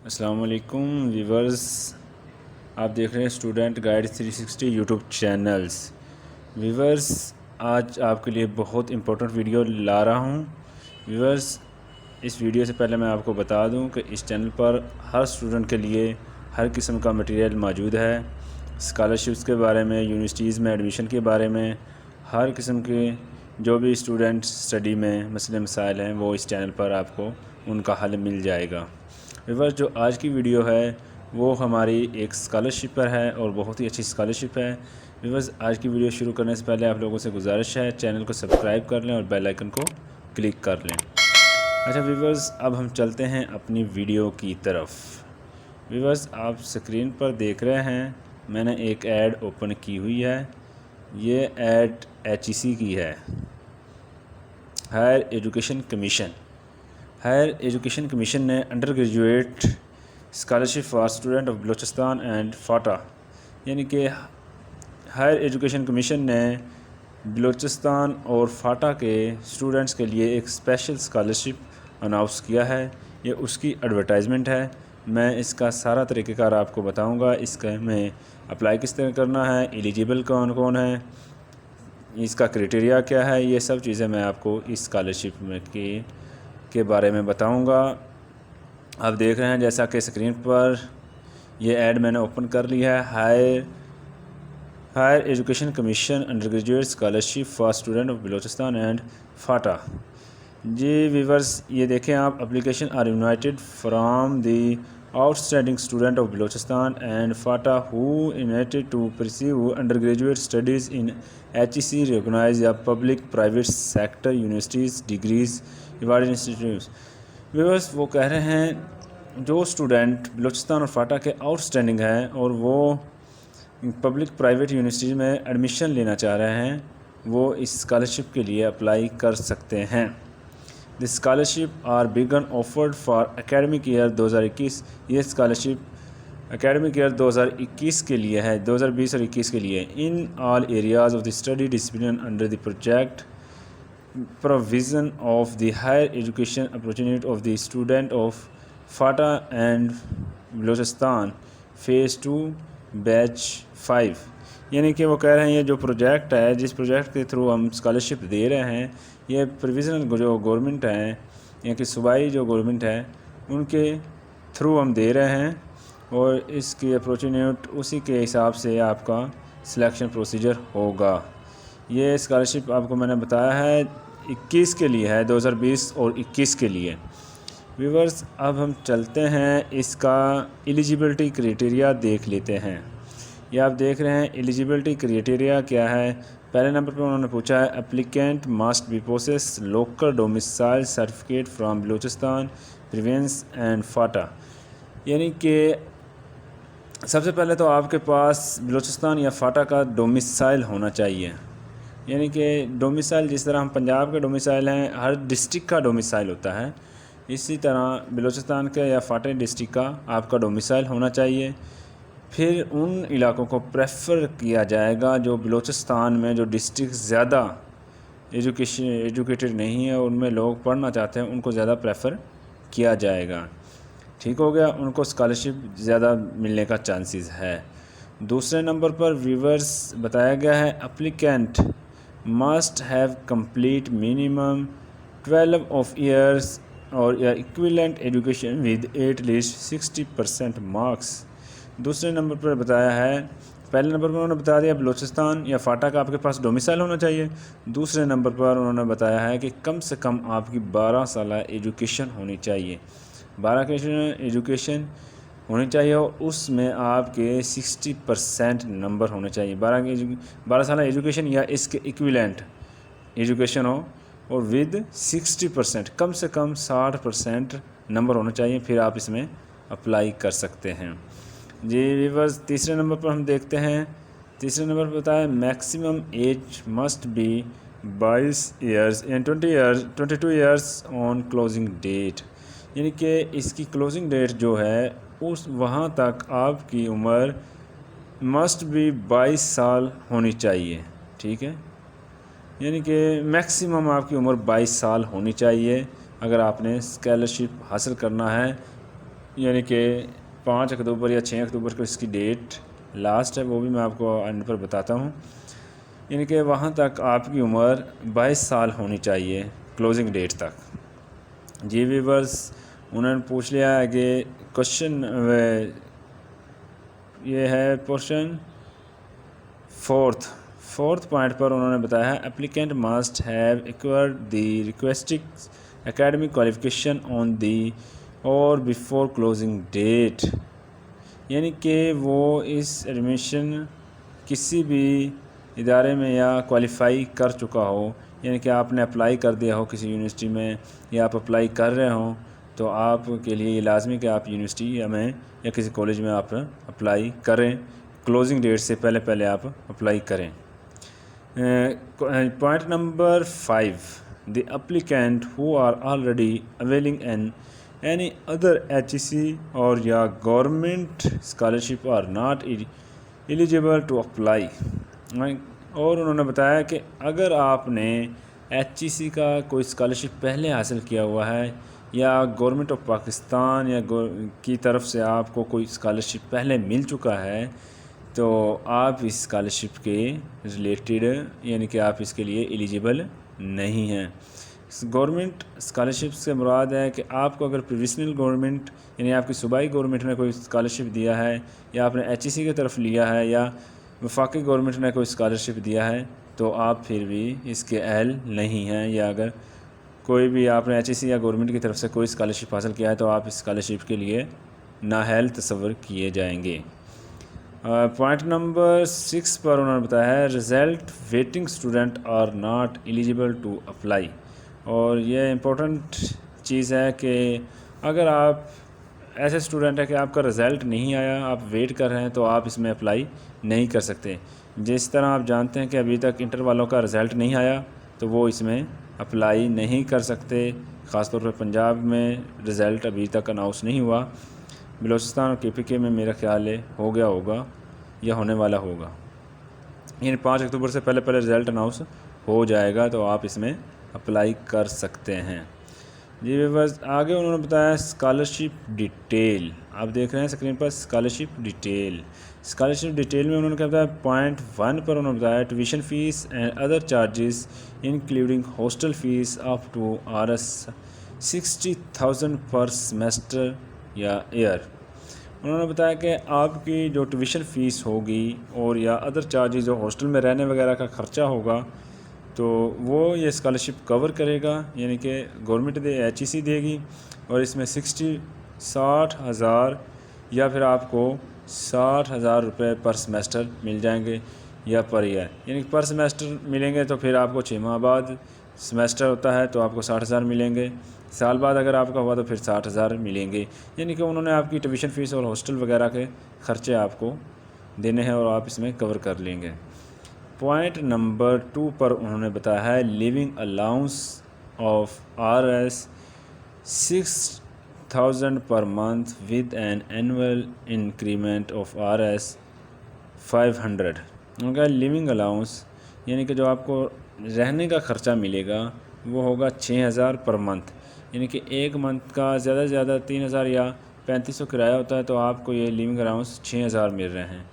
अस्सलाम वालेकुम व्यूवर्स, आप देख रहे हैं student guide 360 YouTube channels. Viewers, आज आपके लिए बहुत इम्पोर्टेंट वीडियो ला रहा हूं। व्यूवर्स, इस वीडियो से पहले मैं आपको बता दूं कि इस चैनल पर हर स्टूडेंट के लिए हर किस्म का मटेरियल मौजूद है। स्कॉलरशिप्स के बारे में, यूनिवर्सिटीज़ में एडमिशन के बारे में, हर किस्म के जो भी स्टूडेंट स्टडी में मसले मसाइल हैं वो इस चैनल पर आपको उनका हल मिल जाएगा। व्यूअर्स, जो आज की वीडियो है वो हमारी एक स्कॉलरशिप पर है और बहुत ही अच्छी स्कॉलरशिप है। व्यूअर्स, आज की वीडियो शुरू करने से पहले आप लोगों से गुजारिश है चैनल को सब्सक्राइब कर लें और बेल आइकन को क्लिक कर लें। अच्छा व्यूअर्स, अब हम चलते हैं अपनी वीडियो की तरफ। व्यूअर्स, आप स्क्रीन पर देख रहे हैं मैंने एक ऐड ओपन की हुई है। ये ऐड HEC की है, higher education commission. Higher education commission ने undergraduate scholarship for student of Balochistan and FATA, यानी कि हायर एजुकेशन कमीशन ने बलूचिस्तान और फाटा के स्टूडेंट्स के लिए एक स्पेशल स्कॉलरशिप अनाउंस किया है। ये उसकी एडवर्टाइजमेंट है। मैं इसका सारा तरीक़ेकार आपको बताऊंगा। इसका में अप्लाई किस तरह करना है, एलिजिबल कौन कौन है, इसका क्राइटेरिया क्या है, ये सब चीज़ें मैं आपको इस स्कॉलरशिप में के बारे में बताऊंगा। आप देख रहे हैं जैसा कि स्क्रीन पर ये ऐड मैंने ओपन कर लिया है। Higher education commission undergraduate scholarship for student of Balochistan and FATA. जी व्यूअर्स, ये देखें आप, application are invited from the outstanding student of Balochistan and FATA who invited to pursue undergraduate studies in HEC recognise या public private sector universities degrees reward institutes. Viewers, वो कह रहे हैं जो स्टूडेंट बलूचिस्तान और फाटा के आउटस्टैंडिंग हैं और वो पब्लिक प्राइवेट यूनिवर्सिटी में एडमिशन लेना चाह रहे हैं, वो इस स्कॉलरशिप के लिए अप्लाई कर सकते हैं। द स्कॉलरशिप आर बिगन ऑफर्ड फॉर एकेडमिक ईयर 2021। ये स्कॉलरशिप एकेडमिक ईयर 2021 के लिए है, 2020 और 21 के लिए। In all areas of the study discipline under the project provision of the higher education opportunity of the student of FATA and Balochistan phase 2 batch 5। यानी कि वो कह रहे हैं ये जो प्रोजेक्ट है, जिस प्रोजेक्ट के थ्रू हम स्कॉलरशिप दे रहे हैं, ये प्रोविज़नल जो गवर्नमेंट है या कि सूबाई जो गवर्नमेंट है उनके थ्रू हम दे रहे हैं और इसकी अपॉर्चुनिटी उसी के हिसाब से आपका सिलेक्शन प्रोसीजर होगा। ये स्कॉलरशिप आपको मैंने बताया है 21 के लिए है, 2020 और 21 के लिए। व्यूअर्स, अब हम चलते हैं इसका एलिजिबिलिटी क्राइटेरिया देख लेते हैं। ये आप देख रहे हैं एलिजिबिलिटी क्राइटेरिया क्या है। पहले नंबर पर उन्होंने पूछा है applicant must be possess local domicile certificate from Balochistan province and FATA. यानी कि सबसे पहले तो आपके पास बलूचिस्तान या फाटा का डोमिसाइल होना चाहिए। यानी कि डोमिसाइल जिस तरह हम पंजाब के डोमिसाइल हैं, हर डिस्ट्रिक्ट का डोमिसाइल होता है, इसी तरह बलूचिस्तान के या फाटे डिस्ट्रिक्ट का आपका डोमिसाइल होना चाहिए। फिर उन इलाकों को प्रेफर किया जाएगा जो बलूचिस्तान में जो डिस्ट्रिक्ट ज़्यादा एजुकेटेड नहीं है, उनमें लोग पढ़ना चाहते हैं, उनको ज़्यादा प्रेफर किया जाएगा। ठीक हो गया, उनको स्कॉलरशिप ज़्यादा मिलने का चांसेस है। दूसरे नंबर पर व्यूअर्स बताया गया है applicant must have complete minimum 12 of years or equivalent education with at least 60% marks। दूसरे नंबर पर बताया है, पहले नंबर पर उन्होंने बता दिया बलूचिस्तान या फाटा का आपके पास डोमिसाइल होना चाहिए। दूसरे नंबर पर उन्होंने बताया है कि कम से कम आपकी 12 साल एजुकेशन होनी चाहिए, 12 एजुकेशन होनी चाहिए और उसमें आपके 60% नंबर होने चाहिए। 12 साल एजुकेशन या इसके इक्विवेलेंट एजुकेशन हो और विद 60%, कम से कम 60% नंबर होना चाहिए, फिर आप इसमें अप्लाई कर सकते हैं। जी व्यूअर्स, तीसरे नंबर पर हम देखते हैं। तीसरे नंबर पर बताया maximum age must be 22 years and 22 years on closing date. यानी कि इसकी क्लोजिंग डेट जो है उस वहाँ तक आपकी उम्र मस्ट बी 22 साल होनी चाहिए। ठीक है, यानी कि मैक्सिमम आपकी उम्र 22 साल होनी चाहिए अगर आपने स्कॉलरशिप हासिल करना है यानी कि 5 अक्टूबर या 6 अक्टूबर को इसकी डेट लास्ट है, वो भी मैं आपको एंड पर बताता हूँ। यानी कि वहाँ तक आपकी उम्र 22 साल होनी चाहिए क्लोजिंग डेट तक। जी व्यूअर्स, उन्होंने पूछ लिया है कि क्वेश्चन ये है क्वेश्चन फोर्थ पॉइंट पर उन्होंने बताया है applicant must have acquired the requested academic qualification on the और बिफोर क्लोजिंग डेट। यानी कि वो इस एडमिशन किसी भी इदारे में या क्वालिफ़ाई कर चुका हो, यानी कि आपने अप्लाई कर दिया हो किसी यूनिवर्सिटी में या आप अप्लाई कर रहे हो, तो आपके लिए ये लाजमी कि आप यूनिवर्सिटी में या किसी कॉलेज में आप अप्लाई करें, क्लोजिंग डेट से पहले पहले आप अप्लाई करें। Point number 5, the applicant who are already availing any other HEC और या government scholarship are not eligible to apply. और उन्होंने बताया कि अगर आपने HEC का कोई स्कॉलरशिप पहले हासिल किया हुआ है या गवर्नमेंट ऑफ पाकिस्तान या की तरफ से आपको कोई स्कॉलरशिप पहले मिल चुका है, तो आप इस स्कॉलरशिप के रिलेटेड यानी कि आप इसके लिए एलिजिबल नहीं हैं। गवर्नमेंट स्कॉलरशिप से मुराद है कि आपको अगर प्रोविजनल गवर्नमेंट यानी आपकी सूबाई गवर्नमेंट ने कोई स्कॉलरशिप दिया है या आपने HEC की तरफ लिया है या वफाकी गवर्नमेंट ने कोई स्कॉलरशिप दिया है, तो आप फिर भी इसके अहल नहीं हैं। या अगर कोई भी आपने HEC या गवर्नमेंट की तरफ से कोई स्कॉलरशिप हासिल किया है, तो आप इस स्कॉलरशिप के लिए नाअहल तस्वर किए जाएंगे। पॉइंट नंबर 6 पर उन्होंने बताया है result waiting student are not eligible to apply. और ये इम्पोर्टेंट चीज़ है कि अगर आप ऐसे स्टूडेंट हैं कि आपका रिज़ल्ट नहीं आया, आप वेट कर रहे हैं, तो आप इसमें अप्लाई नहीं कर सकते। जिस तरह आप जानते हैं कि अभी तक इंटर वालों का रिज़ल्ट नहीं आया, तो वो इसमें अप्लाई नहीं कर सकते। ख़ासतौर पर पंजाब में रिज़ल्ट अभी तक अनाउंस नहीं हुआ, बलूचिस्तान और KPK में मेरा ख्याल है हो गया होगा या होने वाला होगा, यानी 5 अक्टूबर से पहले पहले रिज़ल्ट अनाउंस हो जाएगा, तो आप इसमें अप्लाई कर सकते हैं। जी बस आगे उन्होंने बताया स्कॉलरशिप डिटेल, आप देख रहे हैं स्क्रीन पर स्कॉलरशिप डिटेल। स्कॉलरशिप डिटेल में उन्होंने क्या बताया, पॉइंट 1 पर उन्होंने बताया tuition fees and other charges including hostel fees up to Rs 60,000 पर सेमेस्टर या ईयर। उन्होंने बताया कि आपकी जो ट्यूशन फ़ीस होगी और या अदर चार्जेस जो हॉस्टल में रहने वगैरह का ख़र्चा होगा, तो वो ये स्कॉलरशिप कवर करेगा, यानी कि गवर्नमेंट HEC देगी और इसमें 60,000 या फिर आपको 60,000 रुपये पर सेमेस्टर मिल जाएंगे या पर ईयर, यानी पर सेमेस्टर मिलेंगे तो फिर आपको 6 माह बाद सेमेस्टर होता है तो आपको 60,000 मिलेंगे, साल बाद अगर आपका हुआ तो फिर 60,000 मिलेंगे। यानी कि उन्होंने आपकी ट्यूशन फ़ीस और हॉस्टल वगैरह के ख़र्चे आपको देने हैं और आप इसमें कवर कर लेंगे। पॉइंट नंबर 2 पर उन्होंने बताया है living allowance of Rs 6,000 per month with an annual increment of Rs 500। उनका लिविंग अलाउंस यानी कि जो आपको रहने का ख़र्चा मिलेगा वो होगा 6,000 पर मंथ, यानी कि एक मंथ का ज़्यादा से ज़्यादा 3,000 या 3,500 किराया होता है, तो आपको ये लिविंग अलाउंस 6,000 मिल रहे हैं।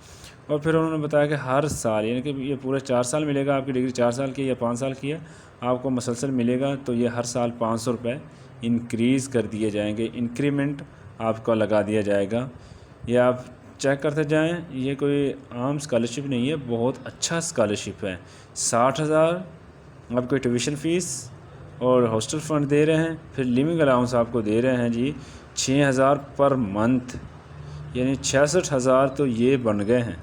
और फिर उन्होंने बताया कि हर साल यानी कि ये पूरे 4 साल मिलेगा, आपकी डिग्री 4 साल की या 5 साल की है, आपको मसलसल मिलेगा, तो ये हर साल 500 रुपये इंक्रीज़ कर दिए जाएंगे, इंक्रीमेंट आपका लगा दिया जाएगा। ये आप चेक करते जाएं, ये कोई आम स्कॉलरशिप नहीं है, बहुत अच्छा स्कॉलरशिप है। 60,000 आपको ट्यूशन फ़ीस और हॉस्टल फ़ंड दे रहे हैं, फिर लिविंग अलाउंस आपको दे रहे हैं जी 6,000 पर मंथ, यानी 66,000 तो ये बन गए हैं।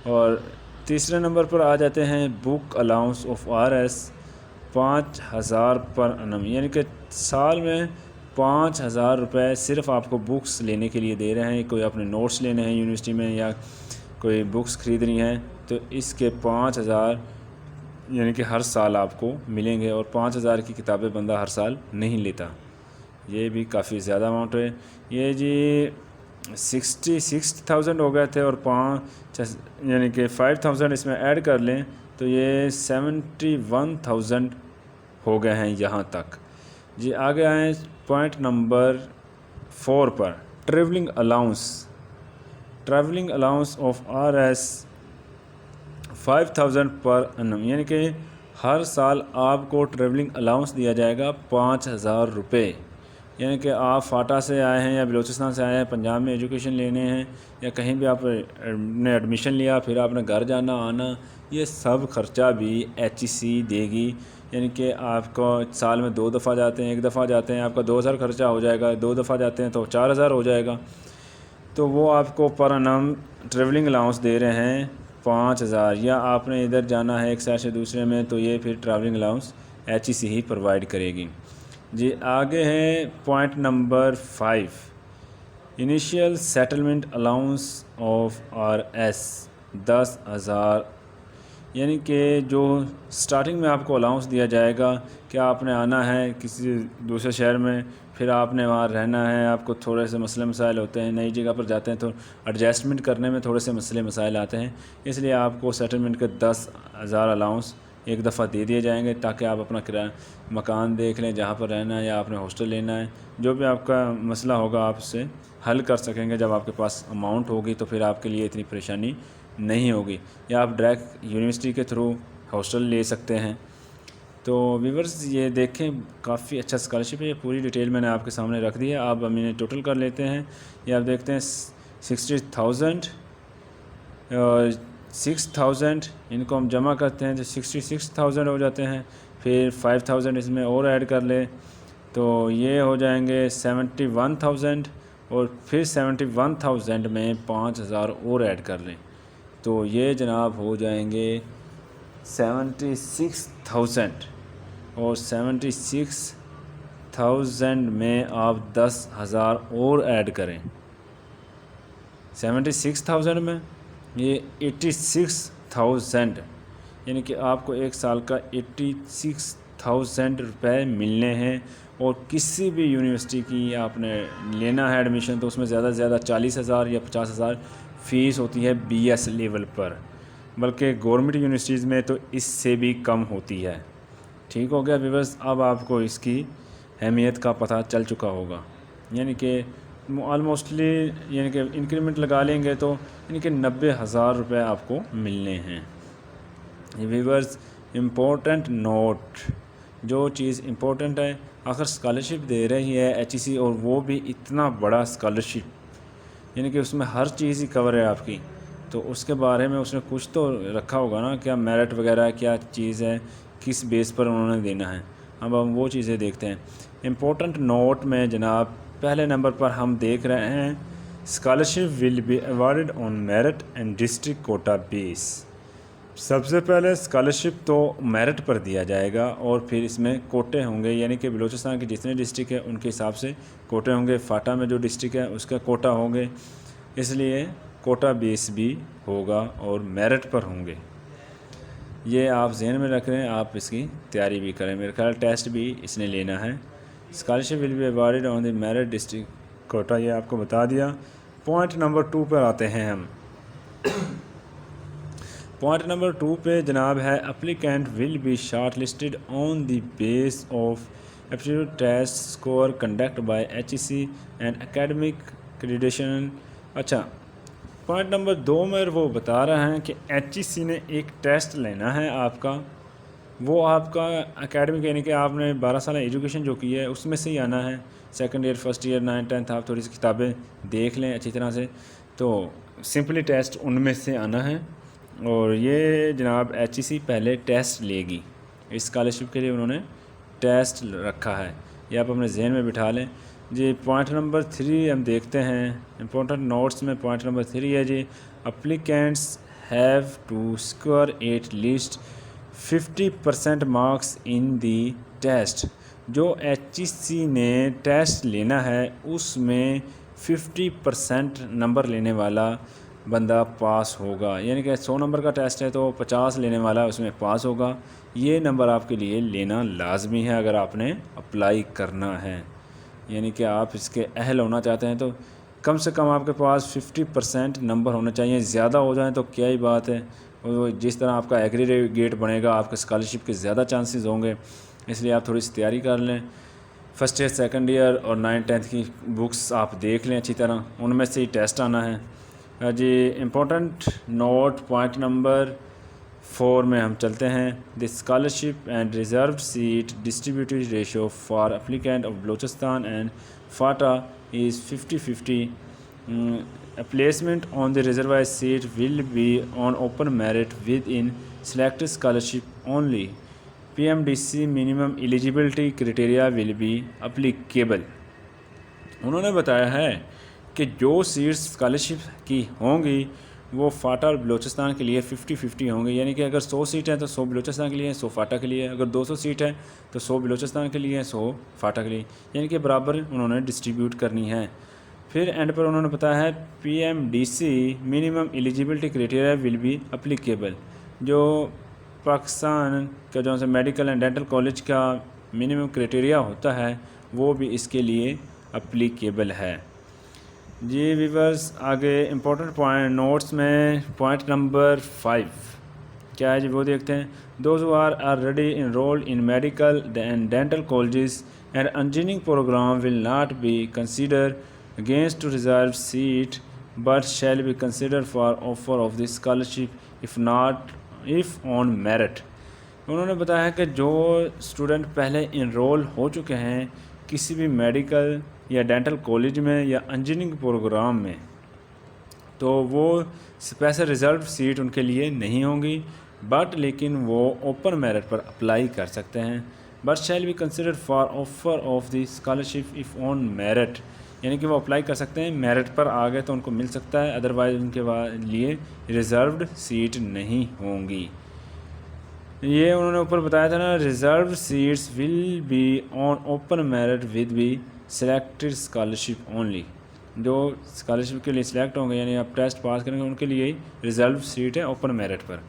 और तीसरे नंबर पर आ जाते हैं बुक अलाउंस ऑफ Rs 5,000 पर अन्नम, यानी कि साल में 5,000 रुपये सिर्फ़ आपको बुक्स लेने के लिए दे रहे हैं। कोई अपने नोट्स लेने हैं यूनिवर्सिटी में या कोई बुक्स ख़रीदनी है, तो इसके 5,000 यानी कि हर साल आपको मिलेंगे। और 5,000 की किताबें बंदा हर साल नहीं लेता, ये भी काफ़ी ज़्यादा अमाउंट है। ये जी 66,000 हो गए थे और 5 यानी कि 5,000 इसमें ऐड कर लें तो ये 71,000 हो गए हैं यहाँ तक जी। आगे आए पॉइंट नंबर 4 पर, ट्रेवलिंग अलाउंस ऑफ RS 5000 पर annum, यानी कि हर साल आपको ट्रेवलिंग अलाउंस दिया जाएगा 5000 रुपये। यानी कि आप फाटा से आए हैं या बलूचिस्तान से आए हैं, पंजाब में एजुकेशन लेने हैं, या कहीं भी आपने एडमिशन लिया, फिर आपने घर जाना आना, ये सब खर्चा भी HEC देगी। यानी कि आपको साल में 2 दफ़ा जाते हैं, 1 दफ़ा जाते हैं, आपका 2000 खर्चा हो जाएगा, 2 दफ़ा जाते हैं तो 4000 हो जाएगा। तो वो आपको पर annum ट्रेवलिंग अलाउंस दे रहे हैं 5000, या आपने इधर जाना है एक शहर से दूसरे में, तो ये फिर ट्रैवलिंग अलाउंस HEC ही प्रोवाइड करेगी जी। आगे है point number 5, initial settlement allowance of RS 10,000। यानी कि जो स्टार्टिंग में आपको अलाउंस दिया जाएगा कि आपने आना है किसी दूसरे शहर में, फिर आपने वहाँ रहना है, आपको थोड़े से मसले मसाइल होते हैं, नई जगह पर जाते हैं तो एडजस्टमेंट करने में थोड़े से मसले मसाइल आते हैं, इसलिए आपको सेटलमेंट के 10,000 अलाउंस एक दफ़ा दे दिए जाएंगे, ताकि आप अपना किराया मकान देख लें जहाँ पर रहना है, या आपने हॉस्टल लेना है, जो भी आपका मसला होगा आप उससे हल कर सकेंगे। जब आपके पास अमाउंट होगी तो फिर आपके लिए इतनी परेशानी नहीं होगी, या आप डायरेक्ट यूनिवर्सिटी के थ्रू हॉस्टल ले सकते हैं। तो व्यूअर्स ये देखें, काफ़ी अच्छा स्कॉलरशिप है, ये पूरी डिटेल मैंने आपके सामने रख दी है। आप हम इन्हें टोटल कर लेते हैं। ये आप देखते हैं 60,000 और 6,000, इनको हम जमा करते हैं तो 66,000 हो जाते हैं। फिर 5,000 इसमें और ऐड कर ले तो ये हो जाएंगे 71,000, और फिर 71,000 में 5,000 और ऐड कर लें तो ये जनाब हो जाएंगे 76,000, और 76,000 में आप 10,000 और ऐड करें। 76,000 में ये 86,000, यानी कि आपको एक साल का 86,000 रुपये मिलने हैं। और किसी भी यूनिवर्सिटी की आपने लेना है एडमिशन तो उसमें ज़्यादा से ज़्यादा 40,000 या 50,000 फ़ीस होती है BS लेवल पर, बल्कि गवर्नमेंट यूनिवर्सिटीज़ में तो इससे भी कम होती है। ठीक हो गया व्यूअर्स, अब आपको इसकी अहमियत का पता चल चुका होगा। यानी कि ऑलमोस्टली यानी कि इंक्रीमेंट लगा लेंगे तो यानी कि 90,000 रुपये आपको मिलने हैं। व्यूअर्स इम्पोर्टेंट नोट, जो चीज़ इम्पोर्टेंट है, आखिर स्कॉलरशिप दे रही है HEC, और वो भी इतना बड़ा स्कॉलरशिप, यानी कि उसमें हर चीज़ ही कवर है आपकी, तो उसके बारे में उसने कुछ तो रखा होगा ना, क्या मेरिट वगैरह क्या चीज़ है, किस बेस पर उन्होंने देना है। अब हम वो चीज़ें देखते हैं। इम्पोर्टेंट नोट में जनाब पहले नंबर पर हम देख रहे हैं scholarship will be awarded on merit and district quota base. सबसे पहले स्कॉलरशिप तो मेरिट पर दिया जाएगा, और फिर इसमें कोटे होंगे, यानी कि बलूचिस्तान के जितने डिस्ट्रिक्ट है उनके हिसाब से कोटे होंगे। फाटा में जो डिस्ट्रिक्ट है उसका कोटा होंगे, इसलिए कोटा बेस भी होगा और मेरिट पर होंगे। ये आप जहन में रख रहे हैं, आप इसकी तैयारी भी करें। मेरे ख्याल टेस्ट भी इसने लेना है। Scholarship will be awarded on the merit district quota, ये आपको बता दिया। पॉइंट नंबर 2 पर आते हैं हम। पॉइंट नंबर 2 पे जनाब है applicant will be short listed on the base of aptitude test score conduct by HEC and academic accreditation. अच्छा, पॉइंट नंबर 2 में वो बता रहे हैं कि HEC ने एक टेस्ट लेना है आपका, वो आपका एकेडमिक, यानी कि आपने 12 साल एजुकेशन जो की है उसमें से ही आना है। Second year, first year, 9th 10th आप थोड़ी सी किताबें देख लें अच्छी तरह से, तो सिंपली टेस्ट उनमें से आना है। और ये जनाब HEC पहले टेस्ट लेगी, इस स्कॉलरशिप के लिए उन्होंने टेस्ट रखा है, ये आप अपने जहन में बिठा लें जी। पॉइंट नंबर 3 हम देखते हैं इंपॉर्टेंट नोट्स में। पॉइंट नंबर 3 है जी, applicants have to score at least 50% marks in the test. जो HEC ने टेस्ट लेना है उसमें 50% नंबर लेने वाला बंदा पास होगा, यानी कि 100 नंबर का टेस्ट है तो 50 लेने वाला उसमें पास होगा। ये नंबर आपके लिए लेना लाजमी है अगर आपने अप्लाई करना है, यानी कि आप इसके अहल होना चाहते हैं तो कम से कम आपके पास 50% नंबर होने चाहिए। ज़्यादा हो जाए तो क्या ही बात है, और जिस तरह आपका एग्रीगेट बनेगा आपके स्कॉलरशिप के ज़्यादा चांसेस होंगे, इसलिए आप थोड़ी सी तैयारी कर लें। फर्स्ट ईयर सेकंड ईयर और 9th-10th की बुक्स आप देख लें अच्छी तरह, उनमें से ही टेस्ट आना है जी। इम्पोर्टेंट नोट पॉइंट नंबर 4 में हम चलते हैं। The scholarship and reserve seat distributed ratio for applicant of Balochistan and Phata is 50-50। A placement on the reserved seat will be on open merit within selected scholarship only. PMDC minimum eligibility criteria will be applicable. उन्होंने बताया है कि जो seats scholarship की होंगी वो फ़ाटा और बलूचिस्तान के लिए 50-50 होंगे, यानी कि अगर 100 सीट हैं तो 100 बलूचिस्तान के लिए, 100 फ़ाटा के लिए। अगर 200 सीट है तो 100 बलूचिस्तान के लिए, 100 फ़ाटा के लिए, यानी कि बराबर उन्होंने डिस्ट्रीब्यूट करनी है। फिर एंड पर उन्होंने बताया है PMDC minimum eligibility criteria will be applicable. जो पाकिस्तान का जो है मेडिकल एंड डेंटल कॉलेज का मिनिमम क्राइटेरिया होता है वो भी इसके लिए अप्लीकेबल है जी। व्यूअर्स आगे इम्पोर्टेंट पॉइंट नोट्स में पॉइंट नंबर 5 क्या है जी, वो देखते हैं। Those who are already enrolled in medical and dental colleges and engineering program will not be consider against to reserve seat but shall be considered for offer of the scholarship if on merit। उन्होंने बताया कि जो student पहले enrol हो चुके हैं किसी भी मेडिकल या डेंटल कॉलेज में या इंजीनियरिंग प्रोग्राम में, तो वो स्पेशल रिजर्व सीट उनके लिए नहीं होंगी, बट लेकिन वो ओपन मेरिट पर अप्लाई कर सकते हैं। But shall be considered for offer of the scholarship if on merit, यानी कि वो अप्लाई कर सकते हैं, मेरिट पर आ गए तो उनको मिल सकता है, अदरवाइज़ उनके लिए रिज़र्व्ड सीट नहीं होंगी। ये उन्होंने ऊपर बताया था ना, reserve seats will be on open merit with be selected scholarship only. जो स्कॉलरशिप के लिए सिलेक्ट होंगे यानी आप टेस्ट पास करेंगे उनके लिए रिज़र्व सीट है ओपन मेरिट पर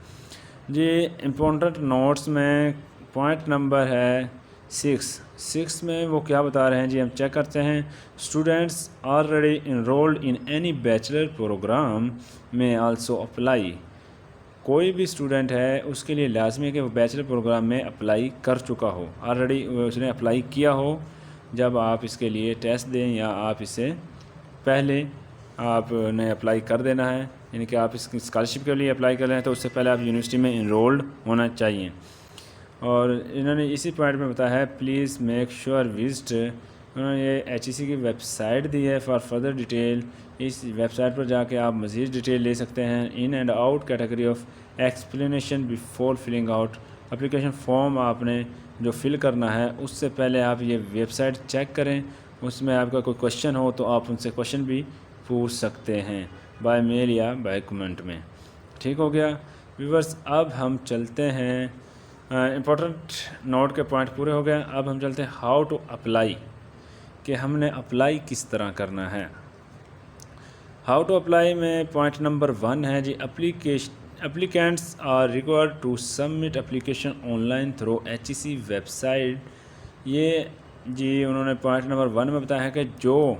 जी। इम्पोर्टेंट नोट्स में पॉइंट नंबर है 6 में वो क्या बता रहे हैं जी, हम चेक करते हैं। Students already enrolled in any bachelor program में आल्सो अप्लाई। कोई भी स्टूडेंट है उसके लिए लाजमी है कि वो बैचलर प्रोग्राम में अप्लाई कर चुका हो, ऑलरेडी उसने अप्लाई किया हो। जब आप इसके लिए टेस्ट दें या आप इसे पहले आपने अप्लाई कर देना है, यानी कि आप इस स्कॉलरशिप के लिए अप्लाई कर रहे हैं तो उससे पहले आप यूनिवर्सिटी में इनरोल्ड होना चाहिए। और इन्होंने इसी पॉइंट में बताया है प्लीज़ मेक श्योर विजिट। उन्होंने ये HEC की वेबसाइट दी है फॉर फर्दर डिटेल। इस वेबसाइट पर जाके आप मज़ीद डिटेल ले सकते हैं। In and out category of explanation before filling out application form आपने जो फिल करना है उससे पहले आप ये वेबसाइट चेक करें। उसमें आपका कोई क्वेश्चन हो तो आप उनसे क्वेश्चन भी पूछ सकते हैं बाय मेल या बाय कमेंट में। ठीक हो गया व्यूअर्स, अब हम चलते हैं इम्पोर्टेंट नोट के पॉइंट पूरे हो गए। अब हम चलते हैं हाउ टू अप्लाई, कि हमने अप्लाई किस तरह करना है। हाउ टू अप्लाई में पॉइंट नंबर 1 है जी, applicants are required to submit application online through HEC website. ये जी उन्होंने पॉइंट नंबर 1 में बताया है कि जो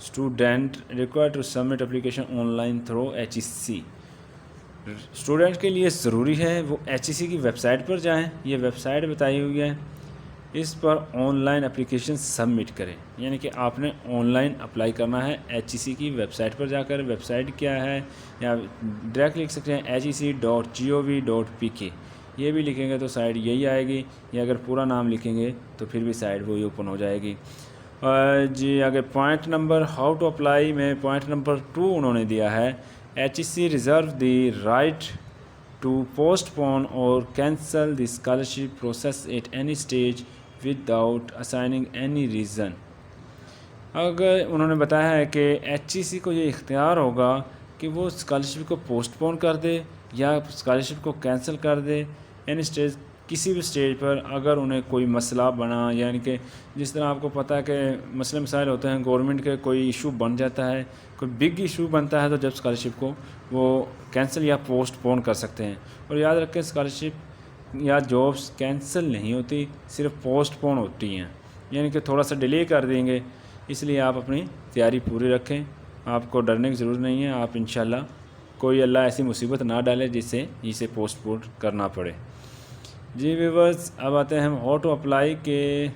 student required to submit application online through HEC, student के लिए ज़रूरी है वो HEC की वेबसाइट पर जाएं। ये वेबसाइट बताई हुई है, इस पर ऑनलाइन एप्लीकेशन सबमिट करें, यानी कि आपने ऑनलाइन अप्लाई करना है HEC की वेबसाइट पर जाकर। वेबसाइट क्या है या डायरेक्ट लिख सकते हैं HEC.gov.pk, ये भी लिखेंगे तो साइट यही आएगी, या अगर पूरा नाम लिखेंगे तो फिर भी साइट वही ओपन हो जाएगी। जी आगे point number how to apply में पॉइंट नंबर 2 उन्होंने दिया है HEC reserve the right to postpone और cancel the scholarship process at any stage without assigning any reason. अगर उन्होंने बताया है कि HEC को ये इख्तियार होगा कि वो स्कॉलरशिप को पोस्टपोन कर दे या स्कॉलरशिप को कैंसिल कर दे एनी स्टेज, किसी भी स्टेज पर अगर उन्हें कोई मसला बना, यानी कि जिस तरह आपको पता है कि मसले मसाइल होते हैं गवर्नमेंट के, कोई इशू बन जाता है, कोई बिग इशू बनता है, तो जब स्कॉलरशिप को वो कैंसिल या पोस्टपोन कर सकते हैं। और याद रखें स्कॉलरशिप या जॉब्स कैंसिल नहीं होती, सिर्फ पोस्टपोन होती हैं, यानी कि थोड़ा सा डिले कर देंगे। इसलिए आप अपनी तैयारी पूरी रखें, आपको डरने की ज़रूरत नहीं है। आप इंशाल्लाह कोई अल्लाह ऐसी मुसीबत ना डाले जिससे इसे पोस्टपोन करना पड़े। जी व्यूअर्स, अब आते हैं हम हाउ टू अप्लाई के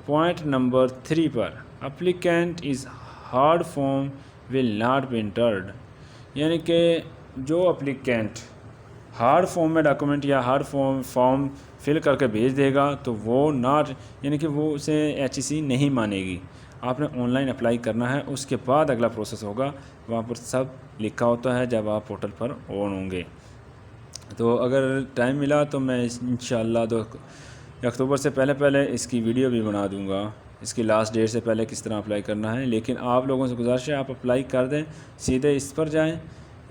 पॉइंट नंबर 3 पर applicant is hard form will not B entered, यानी कि जो अप्लीकेंट हार्ड फॉर्म में डॉक्यूमेंट या हार्ड फॉर्म फिल करके भेज देगा तो वो नॉट, यानी कि वो उसे HEC नहीं मानेगी। आपने ऑनलाइन अप्लाई करना है, उसके बाद अगला प्रोसेस होगा, वहाँ पर सब लिखा होता है जब आप पोर्टल पर ऑन होंगे। तो अगर टाइम मिला तो मैं इंशाअल्लाह 2 अक्टूबर से पहले इसकी वीडियो भी बना दूंगा, इसकी लास्ट डेट से पहले किस तरह अप्लाई करना है। लेकिन आप लोगों से गुजारिश है आप अप्लाई कर दें, सीधे इस पर जाएं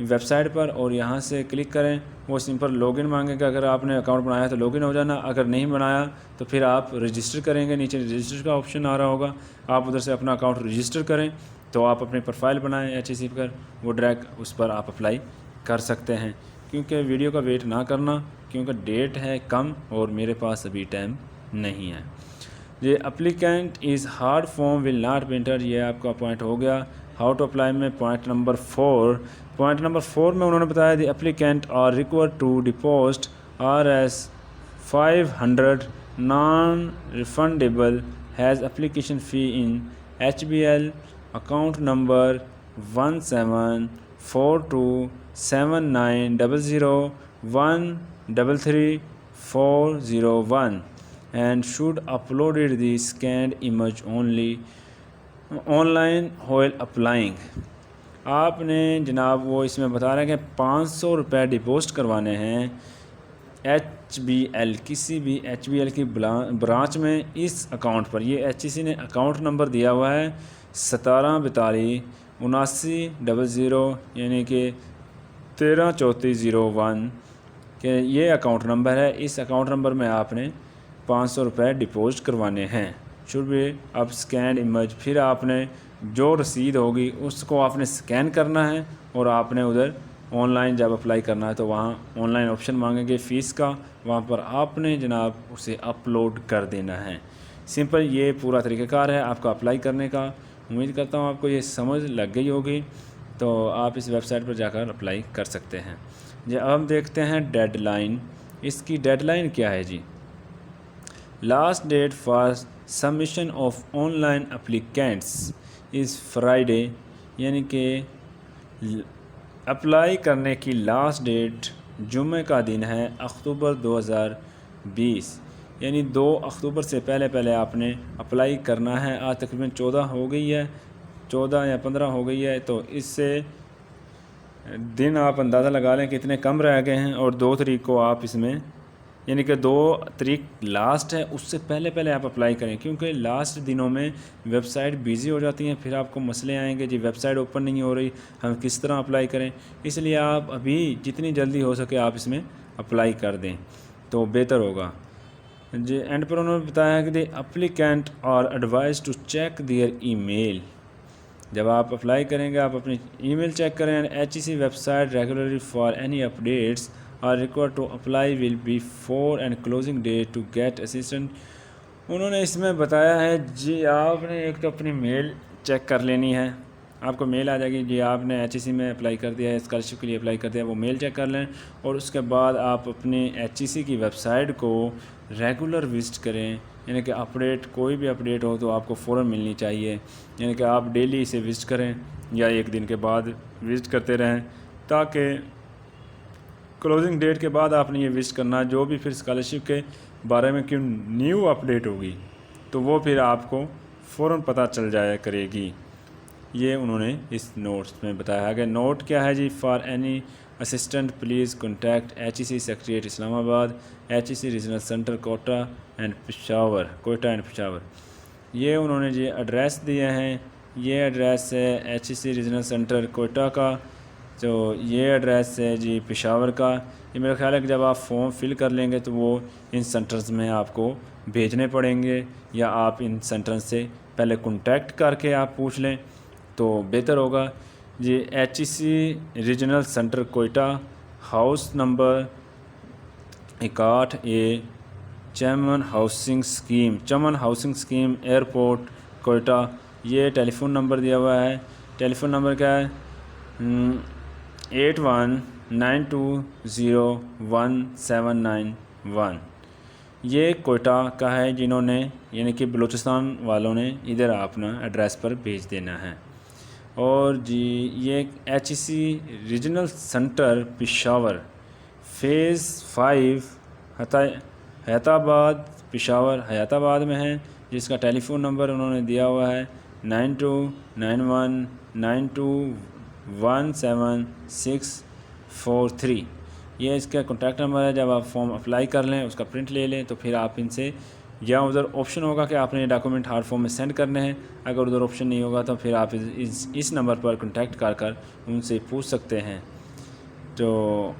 वेबसाइट पर और यहाँ से क्लिक करें। वो सिंपल लॉगिन मांगेगा, अगर आपने अकाउंट बनाया तो लॉगिन हो जाना, अगर नहीं बनाया तो फिर आप रजिस्टर करेंगे, नीचे रजिस्टर का ऑप्शन आ रहा होगा, आप उधर से अपना अकाउंट रजिस्टर करें तो आप अपनी प्रोफाइल बनाएं HEC पर, वो डायरेक्ट उस पर आप अप्लाई कर सकते हैं। क्योंकि वीडियो का वेट ना करना, क्योंकि डेट है कम और मेरे पास अभी टाइम नहीं है। ये applicant is hard form will not be entered, ये आपका पॉइंट हो गया। हाउ टू अप्लाई में पॉइंट नंबर 4 में उन्होंने बताया the applicant are required to deposit Rs500 non refundable has application fee in HBL account number 17427900133401 and should uploaded the scanned image only online while applying। आपने जनाब वो इसमें बता रहे हैं कि 500 रुपये डिपॉजिट करवाने हैं HBL, किसी भी HBL की ब्रांच में इस अकाउंट पर। ये HEC ने अकाउंट नंबर दिया हुआ है 17427900 यानी कि 133401 के ये अकाउंट नंबर है। इस अकाउंट नंबर में आपने 500 रुपये डिपॉजिट करवाने हैं। शुड भी अब स्कैन इमेज, फिर आपने जो रसीद होगी उसको आपने स्कैन करना है और आपने उधर ऑनलाइन जब अप्लाई करना है तो वहाँ ऑनलाइन ऑप्शन मांगेंगे फ़ीस का, वहाँ पर आपने जनाब उसे अपलोड कर देना है। सिंपल ये पूरा तरीक़ाकार है आपका अप्लाई करने का। उम्मीद करता हूँ आपको ये समझ लग गई होगी, तो आप इस वेबसाइट पर जाकर अप्लाई कर सकते हैं जी। अब हम देखते हैं डेडलाइन, इसकी डेडलाइन क्या है जी। Last date for submission of online applicants is Friday, यानी कि अप्लाई करने की लास्ट डेट जुम्मे का दिन है अक्टूबर 2020, यानी 2 अक्टूबर से पहले आपने अप्लाई करना है। आज तकरीबन 14 हो गई है, 14 या 15 हो गई है, तो इससे दिन आप अंदाज़ा लगा लें कितने कम रह गए हैं। और 2 तारीख को आप इसमें, यानी कि 2 तारीख लास्ट है, उससे पहले आप अप्लाई करें, क्योंकि लास्ट दिनों में वेबसाइट बिज़ी हो जाती हैं, फिर आपको मसले आएंगे जी वेबसाइट ओपन नहीं हो रही, हम किस तरह अप्लाई करें। इसलिए आप अभी जितनी जल्दी हो सके आप इसमें अप्लाई कर दें तो बेहतर होगा जी। एंड पर उन्होंने बताया कि the applicant are advise to check their email. जब आप अप्लाई करेंगे आप अपनी ईमेल चेक करें। HEC website regularly for any updates are required to apply will be for and closing date to get assistant. उन्होंने इसमें बताया है जी आपने एक तो अपनी मेल चेक कर लेनी है, आपको मेल आ जाएगी जी आपने HEC में अप्लाई कर दिया है, स्कॉलरशिप के लिए अप्लाई कर दिया, वो मेल चेक कर लें। और उसके बाद आप अपने HEC की वेबसाइट को रेगुलर विज़िट करें, यानी कि अपडेट कोई भी अपडेट हो तो आपको फ़ौरन मिलनी चाहिए, यानी कि आप डेली इसे विज़िट करें या एक दिन के बाद विज़िट करते रहें, ताकि क्लोजिंग डेट के बाद आपने ये विज़िट करना जो भी फिर स्कॉलरशिप के बारे में क्यों न्यू अपडेट होगी तो वो फिर आपको फ़ौरन पता चल जाया करेगी। ये उन्होंने इस नोट्स में बताया है कि नोट क्या है जी। For any assistant please contact HEC secretariat Islamabad, HEC regional centre Quetta and Peshawar. ये उन्होंने जी एड्रेस दिए हैं, ये एड्रेस है HEC रीजनल सेंटर कोटा का, तो ये एड्रेस है जी पेशावर का। ये मेरा ख्याल है कि जब आप फॉर्म फिल कर लेंगे तो वो इन सेंटर्स में आपको भेजने पड़ेंगे, या आप इन सेंटर्स से पहले कॉन्टैक्ट करके आप पूछ लें तो बेहतर होगा जी। HEC regional centre Quetta, house number 61A, चमन हाउसिंग स्कीम एयरपोर्ट कोयटा। ये टेलीफ़ोन नंबर दिया हुआ है, टेलीफ़ोन नंबर क्या है 8192011791। ये कोयटा का है, जिन्होंने यानी कि बलूचिस्तान वालों ने इधर अपना एड्रेस पर भेज देना है। और जी ये HEC regional centre Peshawar phase 5 Hayatabad Peshawar Hayatabad में है, जिसका टेलीफ़ोन नंबर उन्होंने दिया हुआ है 929192174643। ये इसका कॉन्टैक्ट नंबर है। जब आप फॉर्म अप्लाई कर लें, उसका प्रिंट ले लें, तो फिर आप इनसे, या उधर ऑप्शन होगा कि आपने ये डॉक्यूमेंट हार्ड फॉर्म में सेंड करने हैं। अगर उधर ऑप्शन नहीं होगा तो फिर आप इस नंबर पर कॉन्टैक्ट कर उनसे पूछ सकते हैं। तो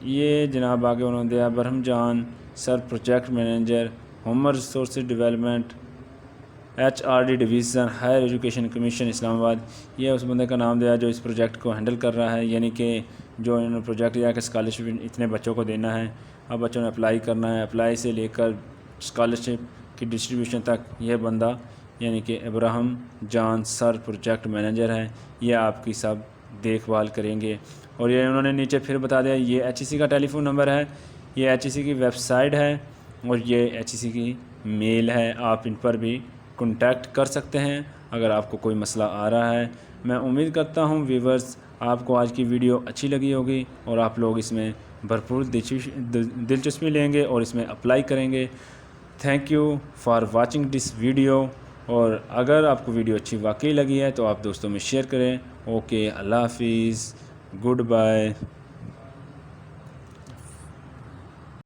ये जनाब आगे उन्होंने दिया Barham Jan sir, project manager, human resource development, HRD division, higher education commission Islamabad. ये उस बंदे का नाम दिया जो इस प्रोजेक्ट को हैंडल कर रहा है, यानी कि जो इन्होंने प्रोजेक्ट दिया कि स्कॉलरशिप इतने बच्चों को देना है। अब बच्चों ने अप्लाई करना है, अप्लाई से लेकर स्कॉलरशिप की डिस्ट्रीब्यूशन तक ये बंदा यानी कि इब्राहिम जान सर प्रोजेक्ट मैनेजर है, ये आपकी सब देखभाल करेंगे। और ये उन्होंने नीचे फिर बता दिया, ये HEC का टेलीफ़ोन नंबर है, ये HEC की वेबसाइट है और ये HEC की मेल है। आप इन पर भी कॉन्टैक्ट कर सकते हैं अगर आपको कोई मसला आ रहा है। मैं उम्मीद करता हूँ व्यूवर्स आपको आज की वीडियो अच्छी लगी होगी और आप लोग इसमें भरपूर दिलचस्पी लेंगे और इसमें अप्लाई करेंगे। Thank you for watching this video. और अगर आपको वीडियो अच्छी वाकई लगी है तो आप दोस्तों में शेयर करें। ओके, अल्लाह हाफिज़, गुड बाय।